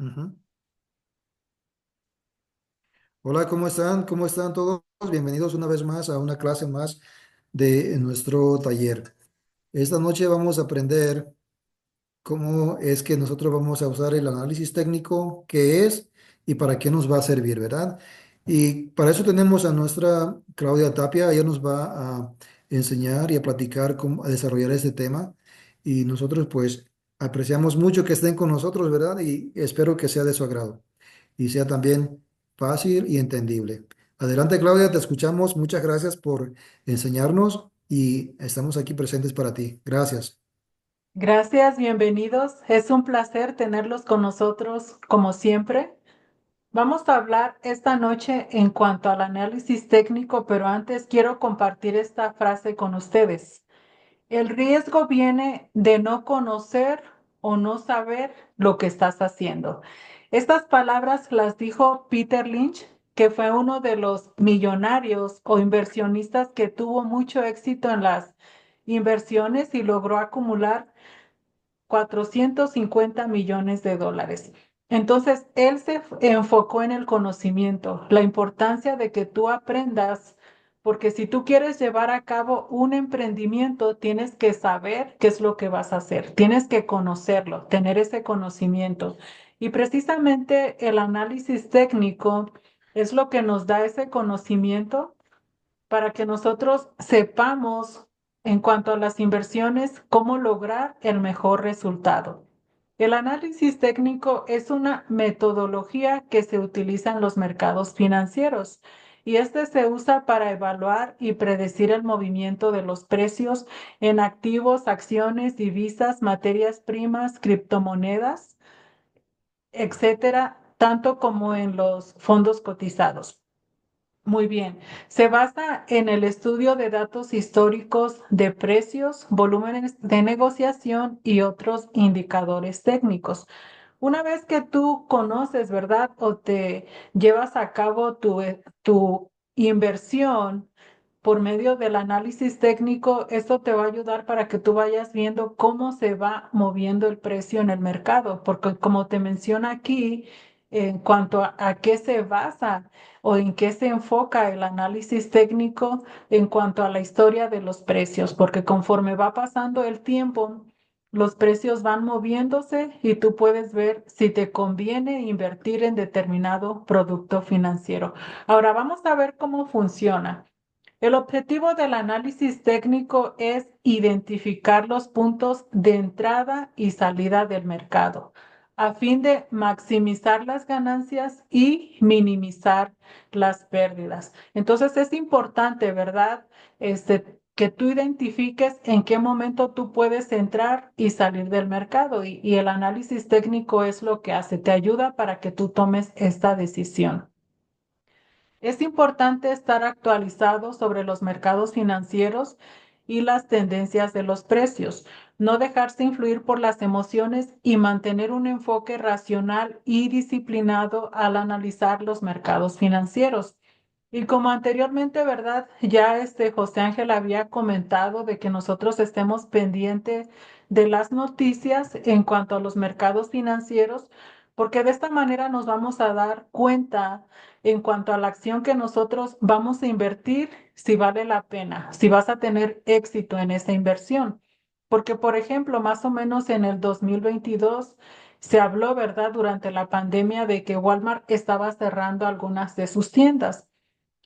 Ujú. Hola, ¿cómo están? ¿Cómo están todos? Bienvenidos una vez más a una clase más de nuestro taller. Esta noche vamos a aprender cómo es que nosotros vamos a usar el análisis técnico, qué es y para qué nos va a servir, ¿verdad? Y para eso tenemos a nuestra Claudia Tapia. Ella nos va a enseñar y a platicar cómo a desarrollar este tema. Y nosotros pues apreciamos mucho que estén con nosotros, ¿verdad? Y espero que sea de su agrado y sea también fácil y entendible. Adelante, Claudia, te escuchamos. Muchas gracias por enseñarnos y estamos aquí presentes para ti. Gracias. Gracias, bienvenidos. Es un placer tenerlos con nosotros como siempre. Vamos a hablar esta noche en cuanto al análisis técnico, pero antes quiero compartir esta frase con ustedes. El riesgo viene de no conocer o no saber lo que estás haciendo. Estas palabras las dijo Peter Lynch, que fue uno de los millonarios o inversionistas que tuvo mucho éxito en las inversiones y logró acumular 450 millones de dólares. Entonces, él se enfocó en el conocimiento, la importancia de que tú aprendas, porque si tú quieres llevar a cabo un emprendimiento, tienes que saber qué es lo que vas a hacer, tienes que conocerlo, tener ese conocimiento. Y precisamente el análisis técnico es lo que nos da ese conocimiento para que nosotros sepamos en cuanto a las inversiones cómo lograr el mejor resultado. El análisis técnico es una metodología que se utiliza en los mercados financieros y este se usa para evaluar y predecir el movimiento de los precios en activos, acciones, divisas, materias primas, criptomonedas, etcétera, tanto como en los fondos cotizados. Muy bien. Se basa en el estudio de datos históricos de precios, volúmenes de negociación y otros indicadores técnicos. Una vez que tú conoces, ¿verdad? O te llevas a cabo tu inversión por medio del análisis técnico, esto te va a ayudar para que tú vayas viendo cómo se va moviendo el precio en el mercado, porque como te menciona aquí, en cuanto a qué se basa o en qué se enfoca el análisis técnico en cuanto a la historia de los precios, porque conforme va pasando el tiempo, los precios van moviéndose y tú puedes ver si te conviene invertir en determinado producto financiero. Ahora vamos a ver cómo funciona. El objetivo del análisis técnico es identificar los puntos de entrada y salida del mercado a fin de maximizar las ganancias y minimizar las pérdidas. Entonces es importante, ¿verdad? Que tú identifiques en qué momento tú puedes entrar y salir del mercado y el análisis técnico es lo que hace, te ayuda para que tú tomes esta decisión. Es importante estar actualizado sobre los mercados financieros y las tendencias de los precios, no dejarse influir por las emociones y mantener un enfoque racional y disciplinado al analizar los mercados financieros. Y como anteriormente, ¿verdad? Ya José Ángel había comentado de que nosotros estemos pendientes de las noticias en cuanto a los mercados financieros, porque de esta manera nos vamos a dar cuenta en cuanto a la acción que nosotros vamos a invertir, si vale la pena, si vas a tener éxito en esa inversión. Porque, por ejemplo, más o menos en el 2022 se habló, ¿verdad?, durante la pandemia de que Walmart estaba cerrando algunas de sus tiendas.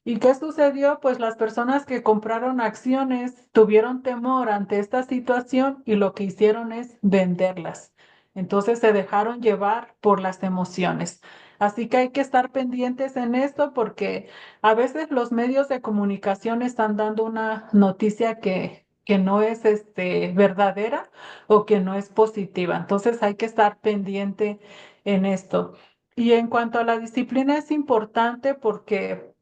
¿Y qué sucedió? Pues las personas que compraron acciones tuvieron temor ante esta situación y lo que hicieron es venderlas. Entonces se dejaron llevar por las emociones. Así que hay que estar pendientes en esto porque a veces los medios de comunicación están dando una noticia que no es verdadera o que no es positiva. Entonces hay que estar pendiente en esto. Y en cuanto a la disciplina es importante porque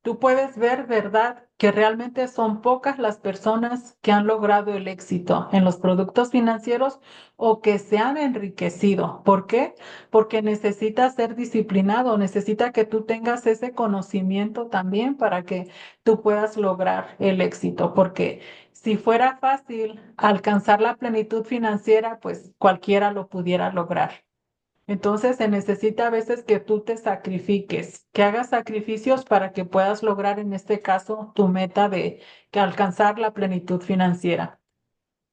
tú puedes ver, ¿verdad?, que realmente son pocas las personas que han logrado el éxito en los productos financieros o que se han enriquecido. ¿Por qué? Porque necesita ser disciplinado, necesita que tú tengas ese conocimiento también para que tú puedas lograr el éxito. Porque si fuera fácil alcanzar la plenitud financiera, pues cualquiera lo pudiera lograr. Entonces se necesita a veces que tú te sacrifiques, que hagas sacrificios para que puedas lograr en este caso tu meta de que alcanzar la plenitud financiera.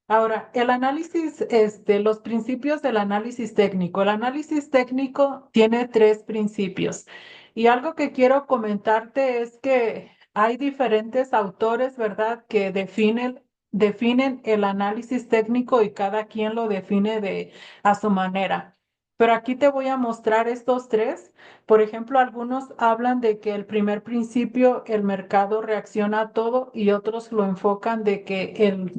Ahora, el análisis, los principios del análisis técnico. El análisis técnico tiene tres principios. Y algo que quiero comentarte es que hay diferentes autores, ¿verdad?, que definen el análisis técnico y cada quien lo define a su manera. Pero aquí te voy a mostrar estos tres. Por ejemplo, algunos hablan de que el primer principio, el mercado reacciona a todo y otros lo enfocan de que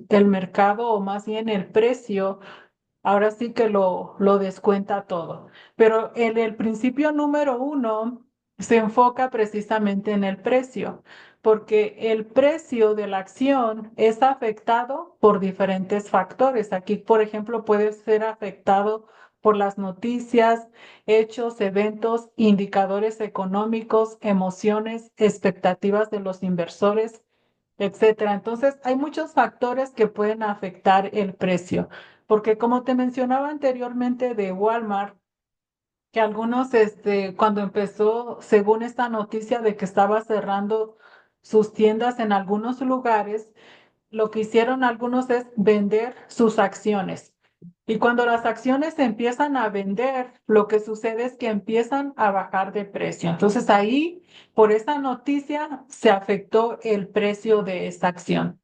el mercado o más bien el precio ahora sí que lo descuenta todo. Pero el principio número uno se enfoca precisamente en el precio, porque el precio de la acción es afectado por diferentes factores. Aquí, por ejemplo, puede ser afectado por las noticias, hechos, eventos, indicadores económicos, emociones, expectativas de los inversores, etcétera. Entonces, hay muchos factores que pueden afectar el precio. Porque como te mencionaba anteriormente de Walmart, que algunos, cuando empezó, según esta noticia de que estaba cerrando sus tiendas en algunos lugares, lo que hicieron algunos es vender sus acciones. Y cuando las acciones se empiezan a vender, lo que sucede es que empiezan a bajar de precio. Entonces ahí, por esa noticia, se afectó el precio de esa acción.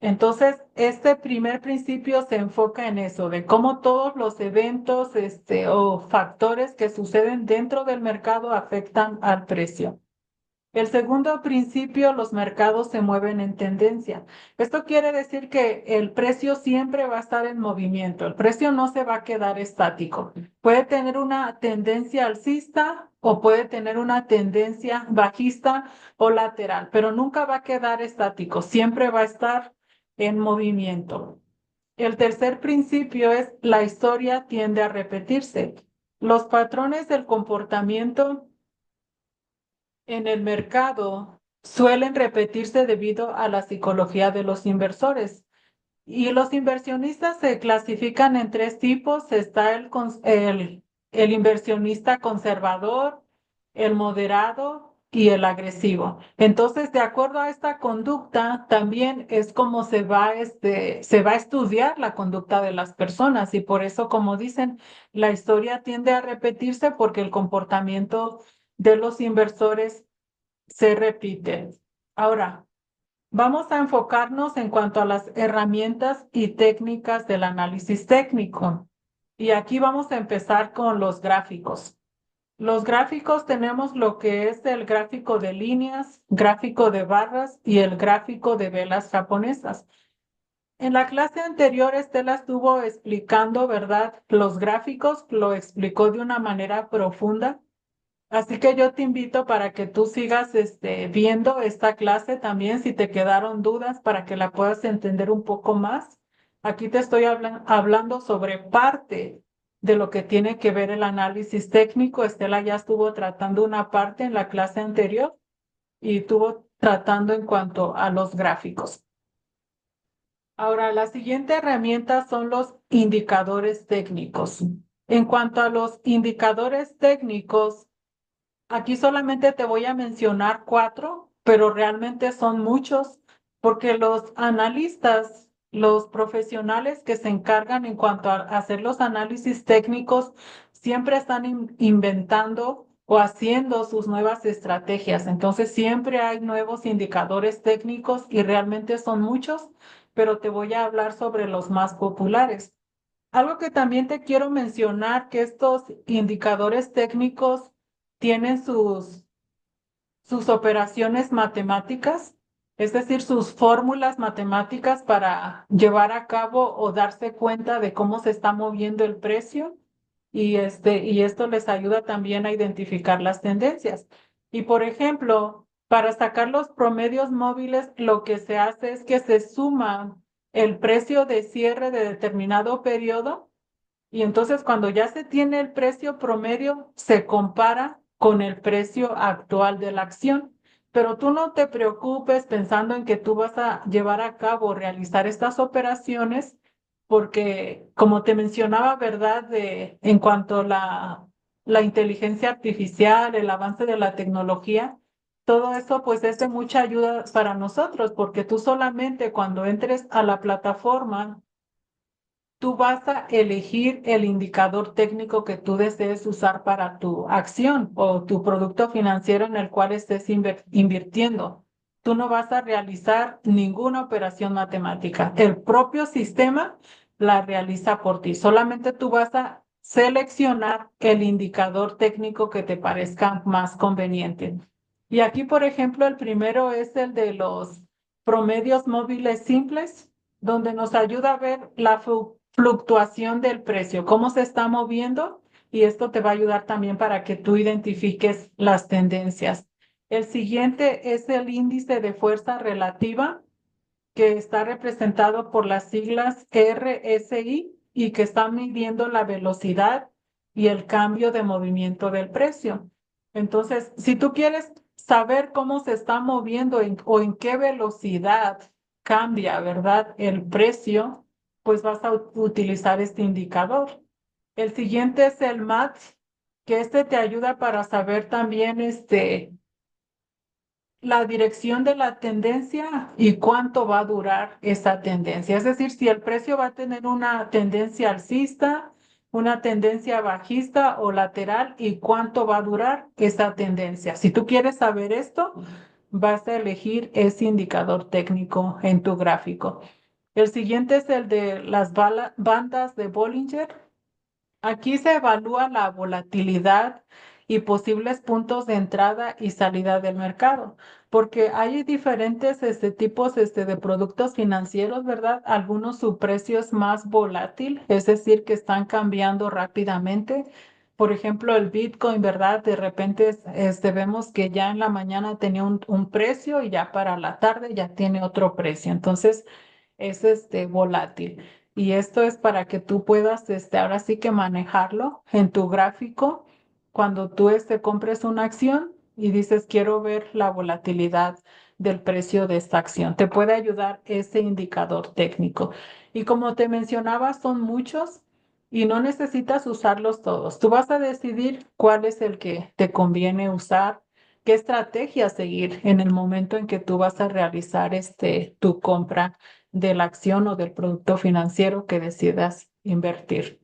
Entonces, este primer principio se enfoca en eso, de cómo todos los eventos, o factores que suceden dentro del mercado afectan al precio. El segundo principio, los mercados se mueven en tendencia. Esto quiere decir que el precio siempre va a estar en movimiento. El precio no se va a quedar estático. Puede tener una tendencia alcista o puede tener una tendencia bajista o lateral, pero nunca va a quedar estático. Siempre va a estar en movimiento. El tercer principio es la historia tiende a repetirse. Los patrones del comportamiento en el mercado suelen repetirse debido a la psicología de los inversores. Y los inversionistas se clasifican en tres tipos. Está el inversionista conservador, el moderado y el agresivo. Entonces, de acuerdo a esta conducta, también es como se va a estudiar la conducta de las personas. Y por eso, como dicen, la historia tiende a repetirse porque el comportamiento de los inversores se repite. Ahora, vamos a enfocarnos en cuanto a las herramientas y técnicas del análisis técnico. Y aquí vamos a empezar con los gráficos. Los gráficos tenemos lo que es el gráfico de líneas, gráfico de barras y el gráfico de velas japonesas. En la clase anterior, Estela estuvo explicando, ¿verdad? Los gráficos, lo explicó de una manera profunda. Así que yo te invito para que tú sigas viendo esta clase también, si te quedaron dudas, para que la puedas entender un poco más. Aquí te estoy hablando sobre parte de lo que tiene que ver el análisis técnico. Estela ya estuvo tratando una parte en la clase anterior y estuvo tratando en cuanto a los gráficos. Ahora, la siguiente herramienta son los indicadores técnicos. En cuanto a los indicadores técnicos, aquí solamente te voy a mencionar cuatro, pero realmente son muchos, porque los analistas, los profesionales que se encargan en cuanto a hacer los análisis técnicos, siempre están inventando o haciendo sus nuevas estrategias. Entonces, siempre hay nuevos indicadores técnicos y realmente son muchos, pero te voy a hablar sobre los más populares. Algo que también te quiero mencionar, que estos indicadores técnicos tienen sus operaciones matemáticas, es decir, sus fórmulas matemáticas para llevar a cabo o darse cuenta de cómo se está moviendo el precio y esto les ayuda también a identificar las tendencias. Y por ejemplo, para sacar los promedios móviles, lo que se hace es que se suma el precio de cierre de determinado periodo y entonces cuando ya se tiene el precio promedio, se compara con el precio actual de la acción. Pero tú no te preocupes pensando en que tú vas a llevar a cabo, realizar estas operaciones porque como te mencionaba, ¿verdad? En cuanto a la inteligencia artificial, el avance de la tecnología, todo eso pues es de mucha ayuda para nosotros, porque tú solamente cuando entres a la plataforma, tú vas a elegir el indicador técnico que tú desees usar para tu acción o tu producto financiero en el cual estés invirtiendo. Tú no vas a realizar ninguna operación matemática. El propio sistema la realiza por ti. Solamente tú vas a seleccionar el indicador técnico que te parezca más conveniente. Y aquí, por ejemplo, el primero es el de los promedios móviles simples, donde nos ayuda a ver la fluctuación del precio, cómo se está moviendo, y esto te va a ayudar también para que tú identifiques las tendencias. El siguiente es el índice de fuerza relativa, que está representado por las siglas RSI y que está midiendo la velocidad y el cambio de movimiento del precio. Entonces, si tú quieres saber cómo se está moviendo o en qué velocidad cambia, ¿verdad? El precio, pues vas a utilizar este indicador. El siguiente es el MAT, que este te ayuda para saber también la dirección de la tendencia y cuánto va a durar esa tendencia. Es decir, si el precio va a tener una tendencia alcista, una tendencia bajista o lateral y cuánto va a durar esa tendencia. Si tú quieres saber esto, vas a elegir ese indicador técnico en tu gráfico. El siguiente es el de las bandas de Bollinger. Aquí se evalúa la volatilidad y posibles puntos de entrada y salida del mercado, porque hay diferentes tipos de productos financieros, ¿verdad? Algunos su precio es más volátil, es decir, que están cambiando rápidamente. Por ejemplo, el Bitcoin, ¿verdad? De repente vemos que ya en la mañana tenía un precio y ya para la tarde ya tiene otro precio. Entonces, es volátil. Y esto es para que tú puedas, ahora sí que manejarlo en tu gráfico cuando tú compres una acción y dices, quiero ver la volatilidad del precio de esta acción. Te puede ayudar ese indicador técnico. Y como te mencionaba, son muchos y no necesitas usarlos todos. Tú vas a decidir cuál es el que te conviene usar, qué estrategia seguir en el momento en que tú vas a realizar tu compra de la acción o del producto financiero que decidas invertir.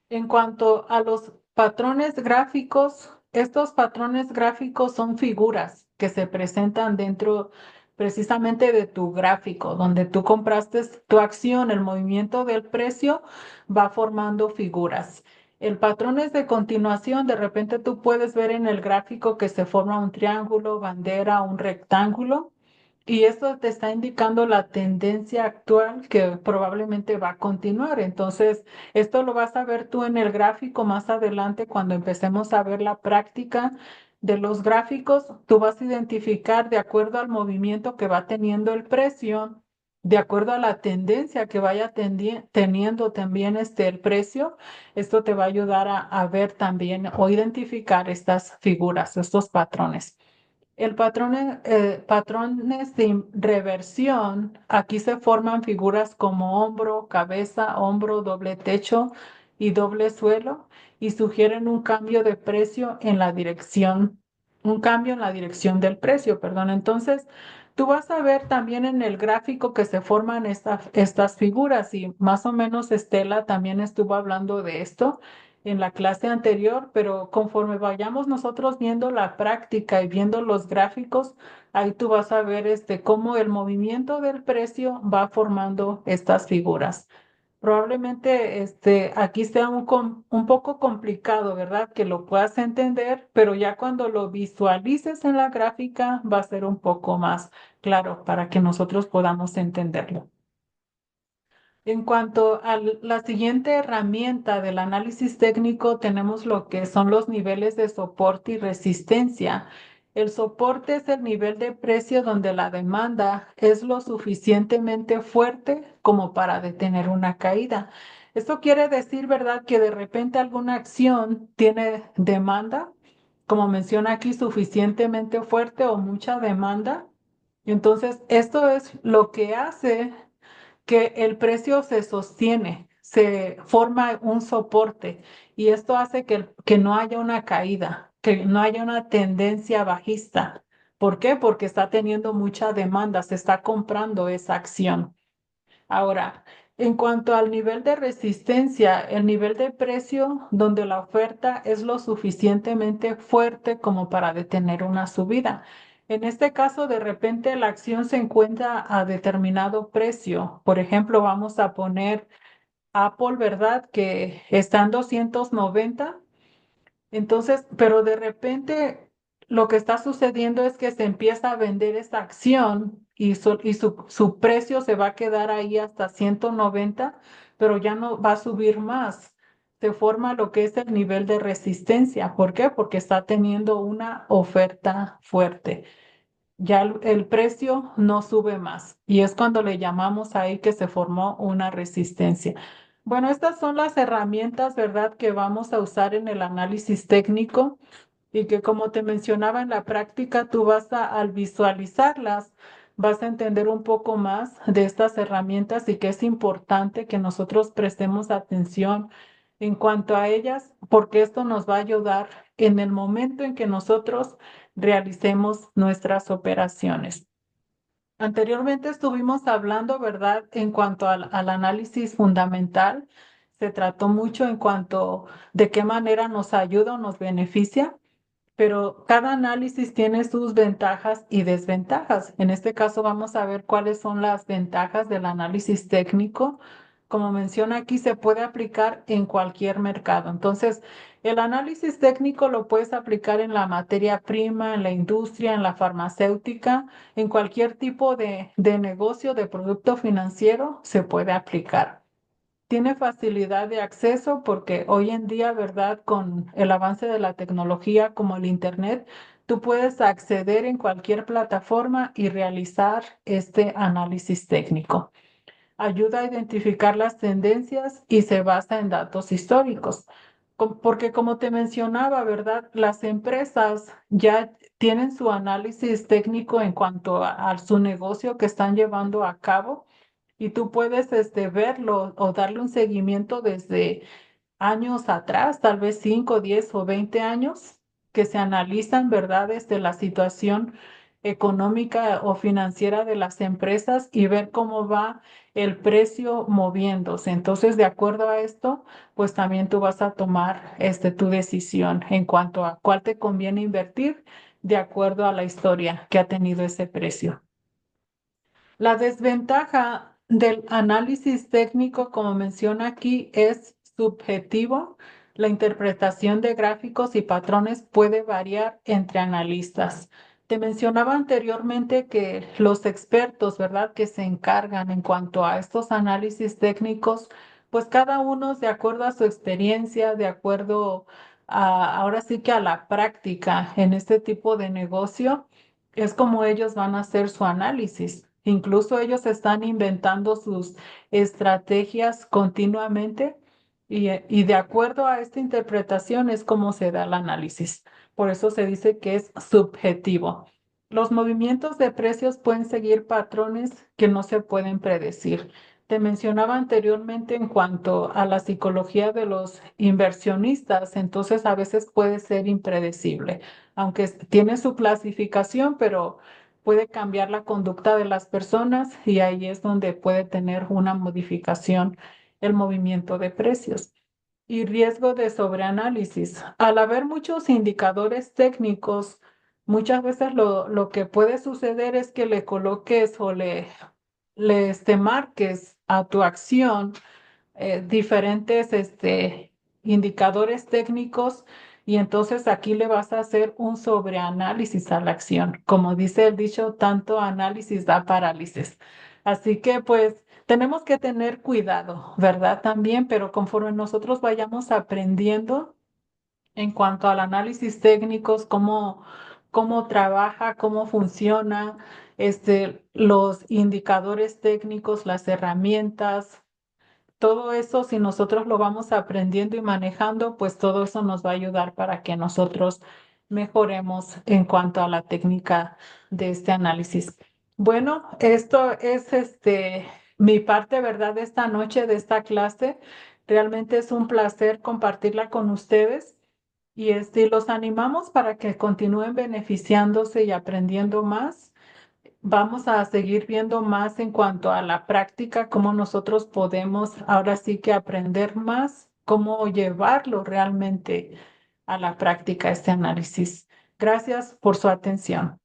En cuanto a los patrones gráficos, estos patrones gráficos son figuras que se presentan dentro precisamente de tu gráfico, donde tú compraste tu acción, el movimiento del precio va formando figuras. El patrón es de continuación, de repente tú puedes ver en el gráfico que se forma un triángulo, bandera, un rectángulo. Y esto te está indicando la tendencia actual que probablemente va a continuar. Entonces, esto lo vas a ver tú en el gráfico más adelante cuando empecemos a ver la práctica de los gráficos. Tú vas a identificar de acuerdo al movimiento que va teniendo el precio, de acuerdo a la tendencia que vaya teniendo también el precio. Esto te va a ayudar a ver también o identificar estas figuras, estos patrones. El patrón, patrones de reversión, aquí se forman figuras como hombro, cabeza, hombro, doble techo y doble suelo y sugieren un cambio de precio en la dirección, un cambio en la dirección del precio, perdón. Entonces, tú vas a ver también en el gráfico que se forman estas figuras y más o menos Estela también estuvo hablando de esto en la clase anterior, pero conforme vayamos nosotros viendo la práctica y viendo los gráficos, ahí tú vas a ver cómo el movimiento del precio va formando estas figuras. Probablemente aquí sea un poco complicado, ¿verdad? Que lo puedas entender, pero ya cuando lo visualices en la gráfica va a ser un poco más claro para que nosotros podamos entenderlo. En cuanto a la siguiente herramienta del análisis técnico, tenemos lo que son los niveles de soporte y resistencia. El soporte es el nivel de precio donde la demanda es lo suficientemente fuerte como para detener una caída. Esto quiere decir, ¿verdad?, que de repente alguna acción tiene demanda, como menciona aquí, suficientemente fuerte o mucha demanda. Entonces, esto es lo que hace que el precio se sostiene, se forma un soporte y esto hace que no haya una caída, que no haya una tendencia bajista. ¿Por qué? Porque está teniendo mucha demanda, se está comprando esa acción. Ahora, en cuanto al nivel de resistencia, el nivel de precio donde la oferta es lo suficientemente fuerte como para detener una subida. En este caso, de repente la acción se encuentra a determinado precio. Por ejemplo, vamos a poner Apple, ¿verdad? Que está en 290. Entonces, pero de repente lo que está sucediendo es que se empieza a vender esta acción y su precio se va a quedar ahí hasta 190, pero ya no va a subir más. Se forma lo que es el nivel de resistencia. ¿Por qué? Porque está teniendo una oferta fuerte. Ya el precio no sube más y es cuando le llamamos ahí que se formó una resistencia. Bueno, estas son las herramientas, ¿verdad?, que vamos a usar en el análisis técnico y que como te mencionaba en la práctica, tú al visualizarlas, vas a entender un poco más de estas herramientas y que es importante que nosotros prestemos atención en cuanto a ellas, porque esto nos va a ayudar en el momento en que nosotros realicemos nuestras operaciones. Anteriormente estuvimos hablando, ¿verdad?, en cuanto al análisis fundamental. Se trató mucho en cuanto de qué manera nos ayuda o nos beneficia, pero cada análisis tiene sus ventajas y desventajas. En este caso vamos a ver cuáles son las ventajas del análisis técnico. Como menciona aquí, se puede aplicar en cualquier mercado. Entonces, el análisis técnico lo puedes aplicar en la materia prima, en la industria, en la farmacéutica, en cualquier tipo de negocio, de producto financiero, se puede aplicar. Tiene facilidad de acceso porque hoy en día, ¿verdad? Con el avance de la tecnología como el Internet, tú puedes acceder en cualquier plataforma y realizar este análisis técnico. Ayuda a identificar las tendencias y se basa en datos históricos. Porque como te mencionaba, ¿verdad? Las empresas ya tienen su análisis técnico en cuanto a su negocio que están llevando a cabo y tú puedes verlo o darle un seguimiento desde años atrás, tal vez 5, 10 o 20 años, que se analizan, ¿verdad?, desde la situación económica o financiera de las empresas y ver cómo va el precio moviéndose. Entonces, de acuerdo a esto, pues también tú vas a tomar tu decisión en cuanto a cuál te conviene invertir de acuerdo a la historia que ha tenido ese precio. La desventaja del análisis técnico, como menciona aquí, es subjetivo. La interpretación de gráficos y patrones puede variar entre analistas. Te mencionaba anteriormente que los expertos, ¿verdad?, que se encargan en cuanto a estos análisis técnicos, pues cada uno de acuerdo a su experiencia, de acuerdo ahora sí que a la práctica en este tipo de negocio es como ellos van a hacer su análisis. Incluso ellos están inventando sus estrategias continuamente y de acuerdo a esta interpretación es como se da el análisis. Por eso se dice que es subjetivo. Los movimientos de precios pueden seguir patrones que no se pueden predecir. Te mencionaba anteriormente en cuanto a la psicología de los inversionistas, entonces a veces puede ser impredecible aunque tiene su clasificación, pero puede cambiar la conducta de las personas y ahí es donde puede tener una modificación el movimiento de precios. Y riesgo de sobreanálisis. Al haber muchos indicadores técnicos, muchas veces lo que puede suceder es que le coloques o le marques a tu acción diferentes indicadores técnicos y entonces aquí le vas a hacer un sobreanálisis a la acción. Como dice el dicho, tanto análisis da parálisis. Así que pues tenemos que tener cuidado, ¿verdad? También, pero conforme nosotros vayamos aprendiendo en cuanto al análisis técnicos, cómo trabaja, cómo funciona, los indicadores técnicos, las herramientas, todo eso, si nosotros lo vamos aprendiendo y manejando, pues todo eso nos va a ayudar para que nosotros mejoremos en cuanto a la técnica de este análisis. Bueno, esto es mi parte, ¿verdad?, de esta noche, de esta clase. Realmente es un placer compartirla con ustedes y los animamos para que continúen beneficiándose y aprendiendo más. Vamos a seguir viendo más en cuanto a la práctica, cómo nosotros podemos ahora sí que aprender más, cómo llevarlo realmente a la práctica este análisis. Gracias por su atención.